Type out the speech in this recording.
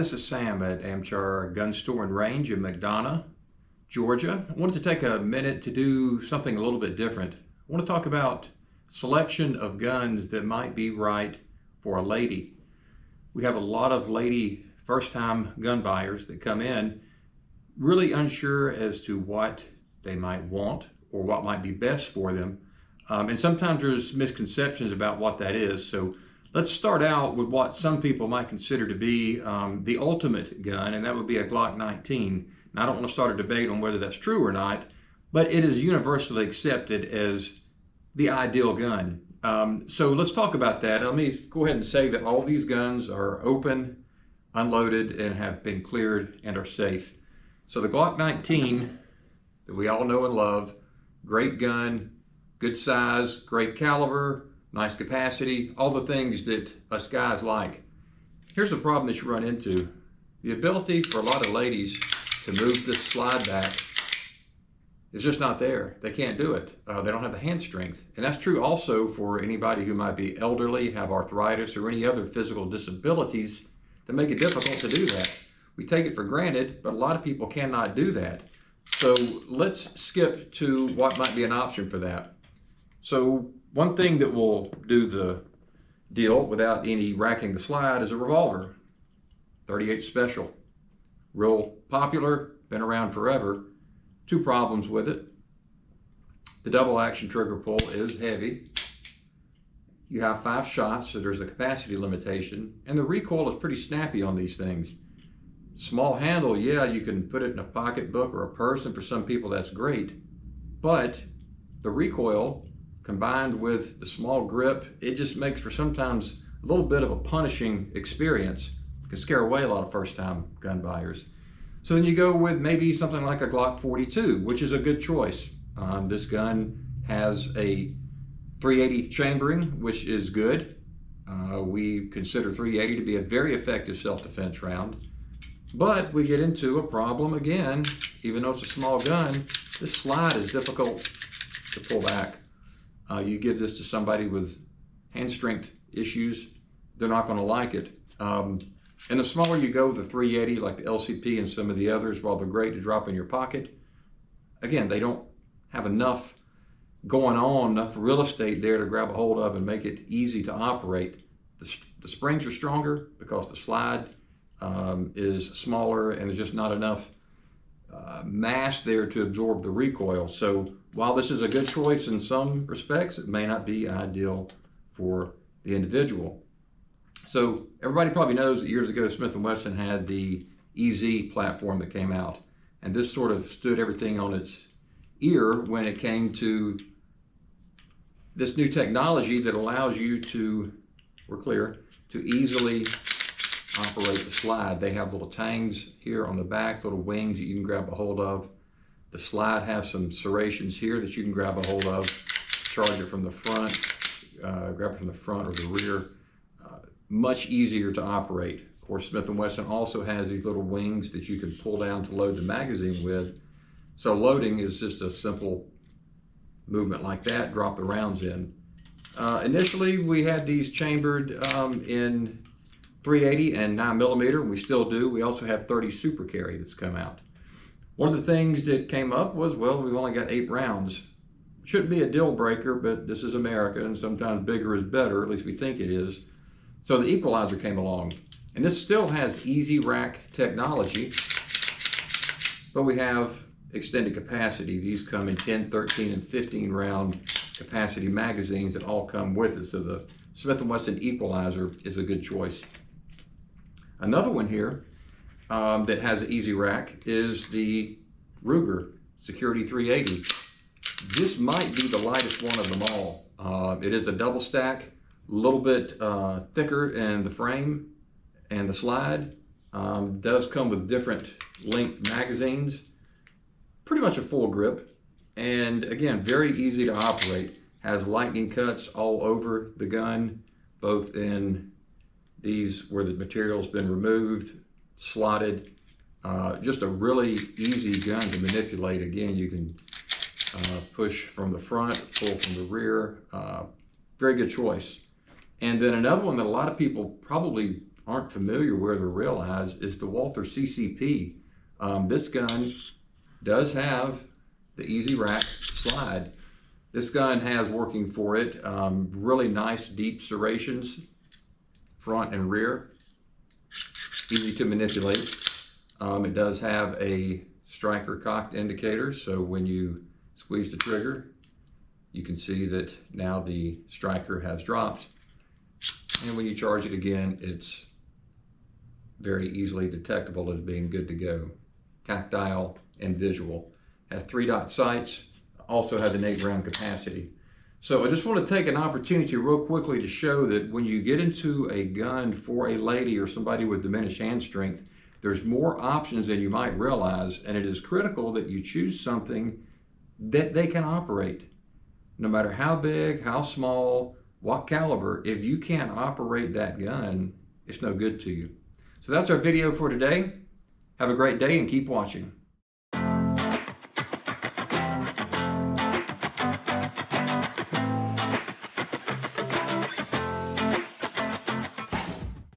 this is Sam at Amchar Gun Store and Range in McDonough, Georgia. I wanted to take a minute to do something a little bit different. I want to talk about selection of guns that might be right for a lady. We have a lot of lady first-time gun buyers that come in really unsure as to what they might want or what might be best for them. And sometimes there's misconceptions about what that is. So let's start out with what some people might consider to be the ultimate gun, and that would be a Glock 19. Now, I don't want to start a debate on whether that's true or not, but it is universally accepted as the ideal gun. So let's talk about that. Let me go ahead and say that all these guns are open, unloaded, and have been cleared and are safe. So the Glock 19 that we all know and love, great gun, good size, great caliber, nice capacity, all the things that us guys like. Here's the problem that you run into. The ability for a lot of ladies to move this slide back is just not there. They can't do it. They don't have the hand strength. And that's true also for anybody who might be elderly, have arthritis, or any other physical disabilities that make it difficult to do that. We take it for granted, but a lot of people cannot do that. So let's skip to what might be an option for that. So one thing that will do the deal without any racking the slide is a revolver. 38 Special. Real popular, been around forever. Two problems with it. The double action trigger pull is heavy. You have 5 shots, so there's a capacity limitation, and the recoil is pretty snappy on these things. Small handle, yeah, you can put it in a pocketbook or a purse, and for some people that's great. But the recoil combined with the small grip, it just makes for sometimes a little bit of a punishing experience. It can scare away a lot of first-time gun buyers. So then you go with maybe something like a Glock 42, which is a good choice. This gun has a 380 chambering, which is good. We consider 380 to be a very effective self-defense round. But we get into a problem again, even though it's a small gun, this slide is difficult to pull back. You give this to somebody with hand strength issues, they're not going to like it. And the smaller you go with the 380, like the LCP and some of the others, while they're great to drop in your pocket, again, they don't have enough going on, enough real estate there to grab a hold of and make it easy to operate. The springs are stronger because the slide is smaller and there's just not enough mass there to absorb the recoil. So while this is a good choice in some respects, it may not be ideal for the individual. So everybody probably knows that years ago Smith & Wesson had the EZ platform that came out, and this sort of stood everything on its ear when it came to this new technology that allows you to, we're clear, to easily operate the slide. They have little tangs here on the back, little wings that you can grab a hold of. The slide has some serrations here that you can grab a hold of, charge it from the front, grab it from the front or the rear. Much easier to operate. Of course, Smith & Wesson also has these little wings that you can pull down to load the magazine with. So loading is just a simple movement like that, drop the rounds in. Initially, we had these chambered in 380 and 9mm, we still do. We also have 30 Super Carry that's come out. One of the things that came up was, well, we've only got 8 rounds. Shouldn't be a deal breaker, but this is America, and sometimes bigger is better, at least we think it is. So the Equalizer came along, and this still has easy rack technology, but we have extended capacity. These come in 10, 13, and 15 round capacity magazines that all come with it. So the Smith & Wesson Equalizer is a good choice. Another one here that has an easy rack is the Ruger Security 380. This might be the lightest one of them all. It is a double stack, a little bit thicker in the frame and the slide. Does come with different length magazines. Pretty much a full grip, and again, very easy to operate. Has lightning cuts all over the gun, both in these where the material's been removed, slotted. Just a really easy gun to manipulate. Again, you can push from the front, pull from the rear. Very good choice. And then another one that a lot of people probably aren't familiar with or realize is the Walther CCP. This gun does have the Easy Rack slide. This gun has working for it really nice deep serrations, front and rear, easy to manipulate. It does have a striker cocked indicator, so when you squeeze the trigger, you can see that now the striker has dropped. And when you charge it again, it's very easily detectable as being good to go. Tactile and visual. Has 3-dot sights, also has an 8-round capacity. So I just want to take an opportunity real quickly to show that when you get into a gun for a lady or somebody with diminished hand strength, there's more options than you might realize, and it is critical that you choose something that they can operate. No matter how big, how small, what caliber, if you can't operate that gun, it's no good to you. So that's our video for today. Have a great day and keep watching.